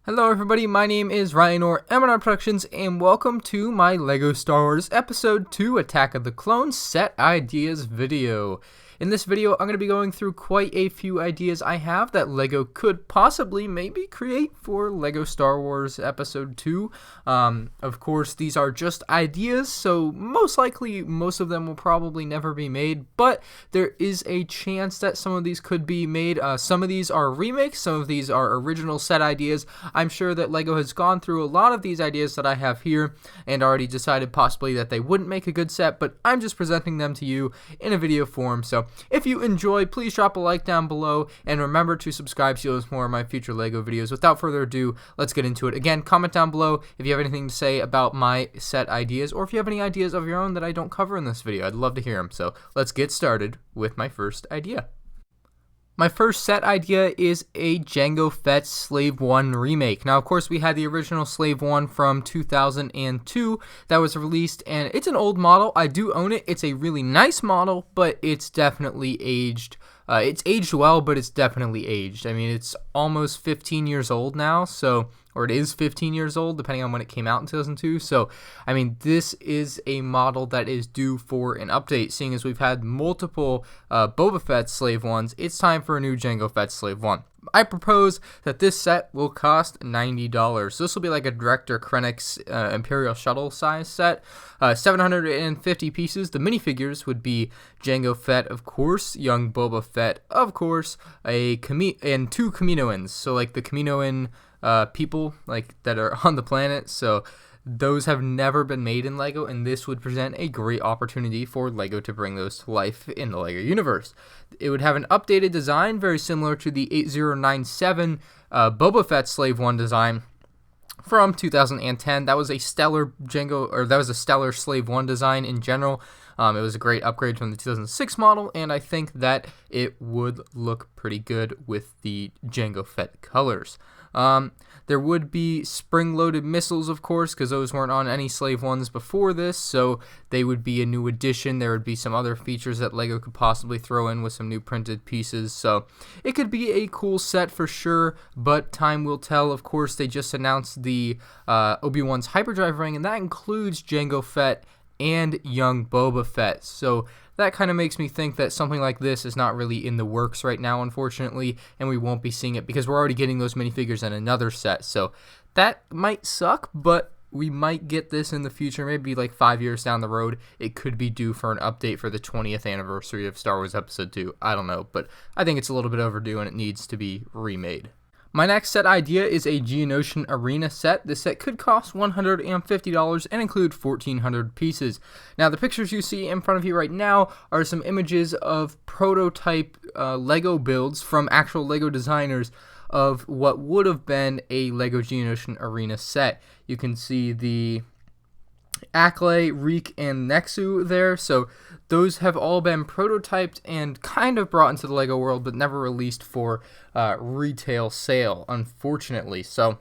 Hello everybody, my name is Ryan or MandRproductions, and welcome to my LEGO Star Wars Episode 2 Attack of the Clones Set Ideas video. In this video, I'm going to be going through quite a few ideas I have that LEGO could possibly maybe create for LEGO Star Wars Episode 2. Of course, these are just ideas, so most likely most of them will probably never be made, but there is a chance that some of these could be made. Some of these are remakes, some of these are original set ideas. I'm sure that LEGO has gone through a lot of these ideas that I have here and already decided possibly that they wouldn't make a good set, but I'm just presenting them to you in a video form. So if you enjoy, please drop a like down below and remember to subscribe so you'll see more of my future LEGO videos. Without further ado, let's get into it. Again, comment down below if you have anything to say about my set ideas or if you have any ideas of your own that I don't cover in this video. I'd love to hear them. So let's get started with my first idea. My first set idea is a Jango Fett Slave 1 remake. Now, of course, we had the original Slave 1 from 2002 that was released, and it's an old model. I do own it. It's a really nice model, but it's definitely aged. It's aged well, but it's definitely aged. I mean, it's almost 15 years old now, or it is 15 years old, depending on when it came out in 2002. So, I mean, this is a model that is due for an update, seeing as we've had multiple Boba Fett Slave 1s. It's time for a new Jango Fett Slave 1. I propose that this set will cost $90. This will be like a Director Krennic's Imperial Shuttle size set. 750 pieces. The minifigures would be Jango Fett, of course, young Boba Fett, of course, and two Kaminoans. So like the Kaminoan people like that are on the planet. So those have never been made in LEGO, and this would present a great opportunity for LEGO to bring those to life in the LEGO universe. It would have an updated design very similar to the 8097 Boba Fett Slave 1 design from 2010. That was a stellar stellar Slave 1 design in general. It was a great upgrade from the 2006 model, and I think that it would look pretty good with the Jango Fett colors. There would be spring-loaded missiles, of course, because those weren't on any Slave 1s before this, so they would be a new addition. There would be some other features that LEGO could possibly throw in with some new printed pieces, so it could be a cool set for sure, but time will tell. Of course, they just announced the Obi-Wan's Hyperdrive Ring, and that includes Jango Fett and young Boba Fett, so that kind of makes me think that something like this is not really in the works right now, unfortunately, and we won't be seeing it because we're already getting those minifigures in another set, so that might suck, but we might get this in the future, maybe like 5 years down the road. It could be due for an update for the 20th anniversary of Star Wars Episode 2, I don't know, but I think it's a little bit overdue and it needs to be remade. My next set idea is a Geonosian Arena set. This set could cost $150 and include 1,400 pieces. Now, the pictures you see in front of you right now are some images of prototype LEGO builds from actual LEGO designers of what would have been a LEGO Geonosian Arena set. You can see the Acclamator, Reek, and Nexu there, so those have all been prototyped and kind of brought into the LEGO world, but never released for retail sale, unfortunately. So,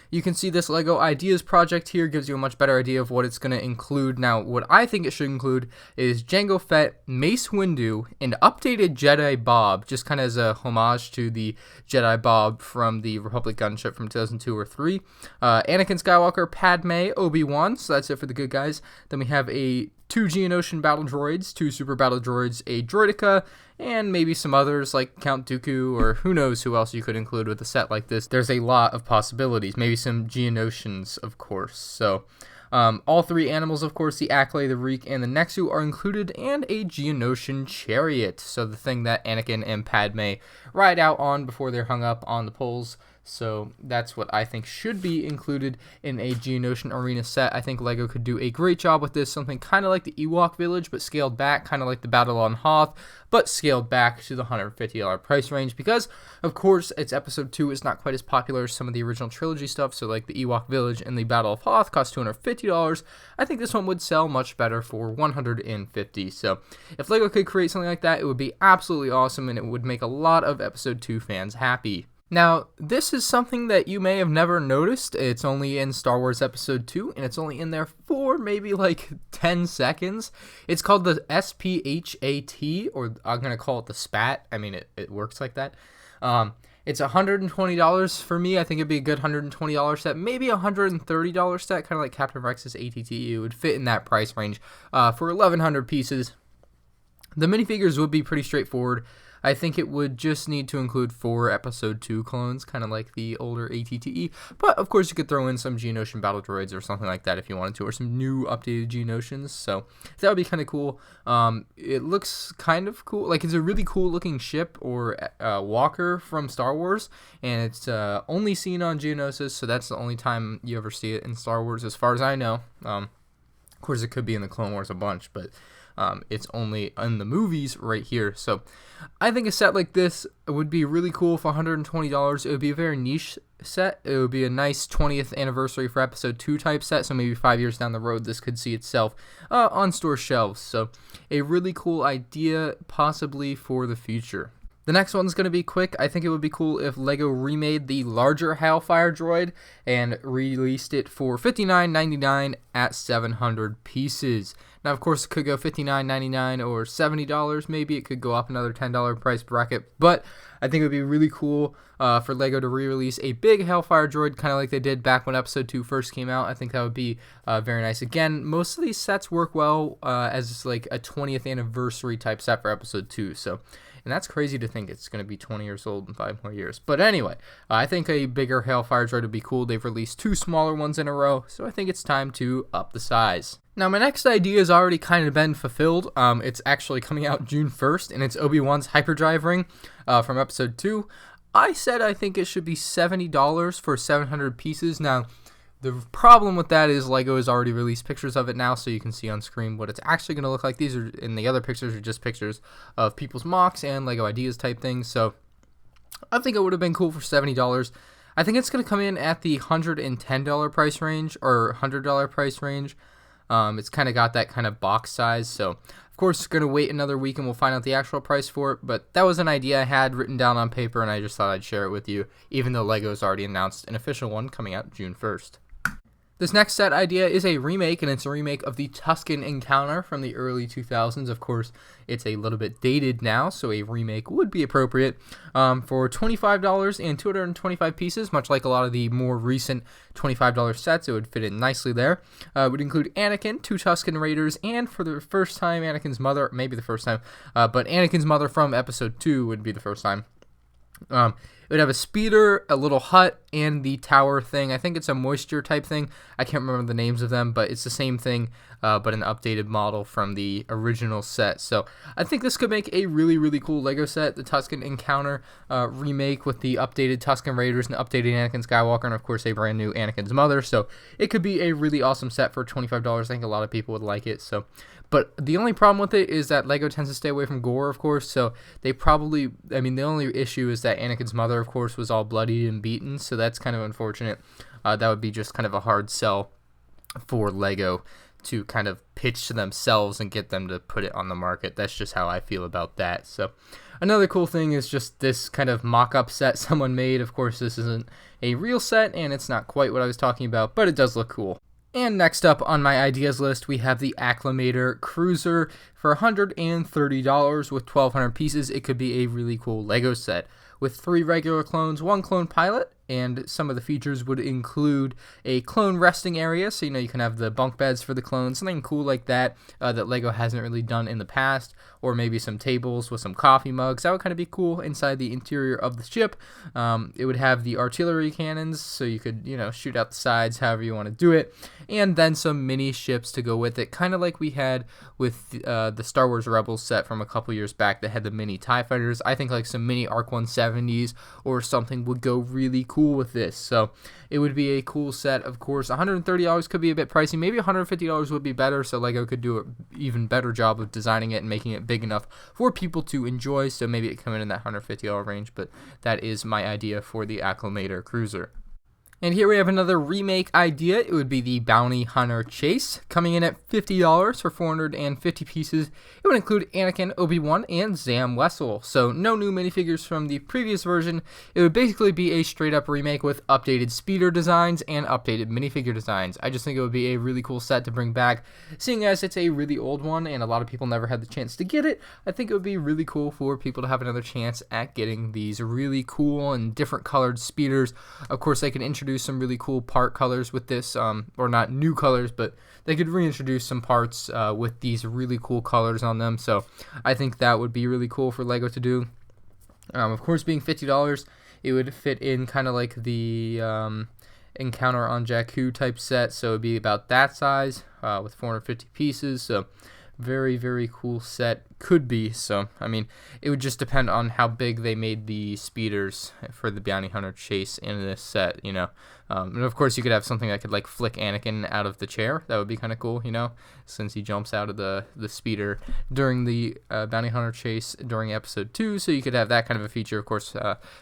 you can see this LEGO Ideas project here gives you a much better idea of what it's going to include. Now, what I think it should include is Jango Fett, Mace Windu, and updated Jedi Bob, just kind of as a homage to the Jedi Bob from the Republic gunship from 2002 or 3. Anakin Skywalker, Padme, Obi-Wan, so that's it for the good guys. Then we have two Geonosian battle droids, two super battle droids, a droideka, and maybe some others like Count Dooku, or who knows who else you could include with a set like this. There's a lot of possibilities. Maybe some Geonosians, of course. So, all three animals, of course, the Acclamator, the Reek, and the Nexu are included, and a Geonosian chariot. So the thing that Anakin and Padme ride out on before they're hung up on the poles. So that's what I think should be included in a Geonosian Arena set. I think LEGO could do a great job with this, something kind of like the Ewok Village, but scaled back, kind of like the Battle on Hoth, but scaled back to the $150 price range because, of course, it's Episode 2. It's not quite as popular as some of the original trilogy stuff, so like the Ewok Village and the Battle of Hoth cost $250. I think this one would sell much better for $150. So if LEGO could create something like that, it would be absolutely awesome, and it would make a lot of Episode 2 fans happy. Now, this is something that you may have never noticed. It's only in Star Wars Episode 2, and it's only in there for maybe like 10 seconds. It's called the SPHA-t, or I'm going to call it the SPAT. I mean, it works like that. It's $120 for me. I think it'd be a good $120 set, maybe a $130 set, kind of like Captain Rex's ATT. It would fit in that price range for 1,100 pieces. The minifigures would be pretty straightforward. I think it would just need to include 4 Episode 2 clones, kind of like the older ATTE. But, of course, you could throw in some Geonosian battle droids or something like that if you wanted to, or some new updated Geonosians. So that would be kind of cool. It looks kind of cool. Like, it's a really cool-looking ship or walker from Star Wars, and it's only seen on Geonosis, so that's the only time you ever see it in Star Wars, as far as I know. Of course, it could be in the Clone Wars a bunch, but it's only in the movies right here. So I think a set like this would be really cool for $120. It would be a very niche set. It would be a nice 20th anniversary for Episode 2 type set, so maybe 5 years down the road this could see itself on store shelves. So a really cool idea possibly for the future. The next one's going to be quick. I think it would be cool if LEGO remade the larger Hailfire Droid and released it for $59.99 at 700 pieces. Now, of course, it could go $59.99 or $70 maybe. It could go up another $10 price bracket. But I think it would be really cool for LEGO to re-release a big Hailfire Droid, kind of like they did back when Episode 2 first came out. I think that would be very nice. Again, most of these sets work well as like a 20th anniversary type set for Episode 2. And that's crazy to think it's going to be 20 years old in 5 more years. But anyway, I think a bigger Hailfire Droid would be cool. They've released 2 smaller ones in a row, so I think it's time to up the size. Now, my next idea has already kind of been fulfilled. It's actually coming out June 1st, and it's Obi-Wan's Hyperdrive Ring from Episode 2. I said I think it should be $70 for 700 pieces. Now, the problem with that is LEGO has already released pictures of it now, so you can see on screen what it's actually going to look like. These are, in the other pictures, are just pictures of people's MOCs and LEGO ideas type things. So I think it would have been cool for $70. I think it's going to come in at the $110 price range or $100 price range. It's kind of got that kind of box size, so of course going to wait another week and we'll find out the actual price for it. But that was an idea I had written down on paper, and I just thought I'd share it with you, even though LEGO's already announced an official one coming out June 1st. This next set idea is a remake, and it's a remake of the Tusken Encounter from the early 2000s. Of course, it's a little bit dated now, so a remake would be appropriate. For $25 and 225 pieces, much like a lot of the more recent $25 sets, it would fit in nicely there. It would include Anakin, 2 Tusken Raiders, and for the first time, Anakin's mother, maybe the first time, but Anakin's mother from Episode 2 would be the first time. It would have a speeder, a little hut, and the tower thing. I think it's a moisture type thing. I can't remember the names of them, but it's the same thing, but an updated model from the original set. So I think this could make a really, really cool LEGO set, the Tusken Encounter remake with the updated Tusken Raiders and updated Anakin Skywalker, and of course a brand new Anakin's mother. So it could be a really awesome set for $25. I think a lot of people would like it. But the only problem with it is that LEGO tends to stay away from gore, of course, so they probably, I mean, the only issue is that Anakin's mother, of course, was all bloodied and beaten, so that's kind of unfortunate. That would be just kind of a hard sell for LEGO to kind of pitch to themselves and get them to put it on the market. That's just how I feel about that. So another cool thing is just this kind of mock-up set someone made. Of course, this isn't a real set, and it's not quite what I was talking about, but it does look cool. And next up on my ideas list, we have the Acclamator Cruiser for $130 with 1,200 pieces. It could be a really cool LEGO set with 3 regular clones, 1 clone pilot, and some of the features would include a clone resting area, so you can have the bunk beds for the clones, something cool like that that LEGO hasn't really done in the past, or maybe some tables with some coffee mugs. That would kind of be cool inside the interior of the ship. It would have the artillery cannons, so you could shoot out the sides however you want to do it, and then some mini ships to go with it, kind of like we had with the Star Wars Rebels set from a couple years back that had the mini TIE fighters. I think like some mini ARC 170s or something would go really cool with this. So it would be a cool set. Of course, $130 could be a bit pricey. Maybe $150 would be better, so LEGO could do an even better job of designing it and making it big enough for people to enjoy, so maybe it come in that $150 range. But that is my idea for the Acclamator Cruiser. And here we have another remake idea. It would be the Bounty Hunter Chase, coming in at $50 for 450 pieces. It would include Anakin, Obi-Wan, and Zam Wesell. So no new minifigures from the previous version. It would basically be a straight-up remake with updated speeder designs and updated minifigure designs. I just think it would be a really cool set to bring back, seeing as it's a really old one and a lot of people never had the chance to get it. I think it would be really cool for people to have another chance at getting these really cool and different colored speeders. Of course, they can introduce some really cool part colors with this, or not new colors, but they could reintroduce some parts with these really cool colors on them. So I think that would be really cool for LEGO to do. Of course, being $50, it would fit in kind of like the Encounter on Jakku type set, so it would be about that size with 450 pieces. So very, very cool set, could be. So I mean, it would just depend on how big they made the speeders for the Bounty Hunter Chase in this set, you know. And of course you could have something that could like flick Anakin out of the chair. That would be kind of cool, you know, since he jumps out of the speeder during the Bounty Hunter Chase during episode 2. So you could have that kind of a feature. Of course,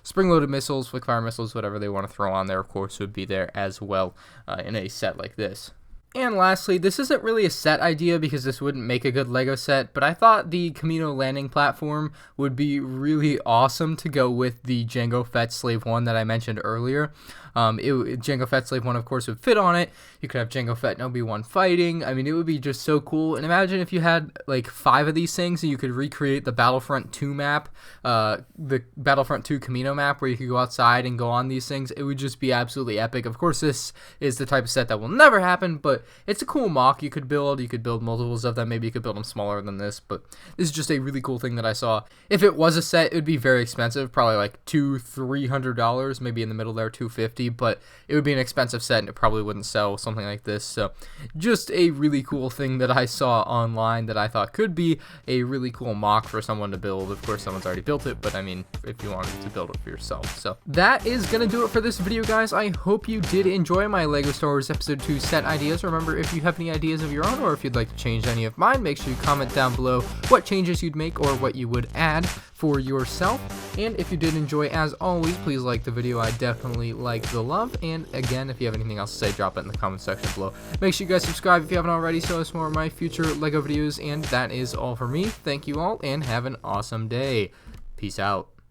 spring-loaded missiles, flick fire missiles, whatever they want to throw on there, of course, would be there as well in a set like this. And lastly, this isn't really a set idea because this wouldn't make a good LEGO set, but I thought the Kamino Landing Platform would be really awesome to go with the Jango Fett Slave 1 that I mentioned earlier. Jango Fett Slave 1, of course, would fit on it. You could have Jango Fett and Obi-Wan fighting. I mean, it would be just so cool. And imagine if you had like 5 of these things and you could recreate the Battlefront 2 map, the Battlefront 2 Kamino map, where you could go outside and go on these things. It would just be absolutely epic. Of course, this is the type of set that will never happen, but it's a cool MOC you could build. You could build multiples of them. Maybe you could build them smaller than this, but this is just a really cool thing that I saw. If it was a set, it would be very expensive, probably like $200-300, maybe in the middle there, $250, but it would be an expensive set and it probably wouldn't sell something like this. So just a really cool thing that I saw online that I thought could be a really cool MOC for someone to build. Of course, someone's already built it, but I mean, if you wanted to build it for yourself. So that is gonna do it for this video, guys. I hope you did enjoy my LEGO Star Wars Episode 2 set ideas. Remember, if you have any ideas of your own, or if you'd like to change any of mine, make sure you comment down below what changes you'd make or what you would add for yourself. And if you did enjoy, as always, please like the video. I definitely like the love. And again, if you have anything else to say, drop it in the comment section below. Make sure you guys subscribe if you haven't already, so as more of my future LEGO videos. And that is all for me. Thank you all, and have an awesome day. Peace out.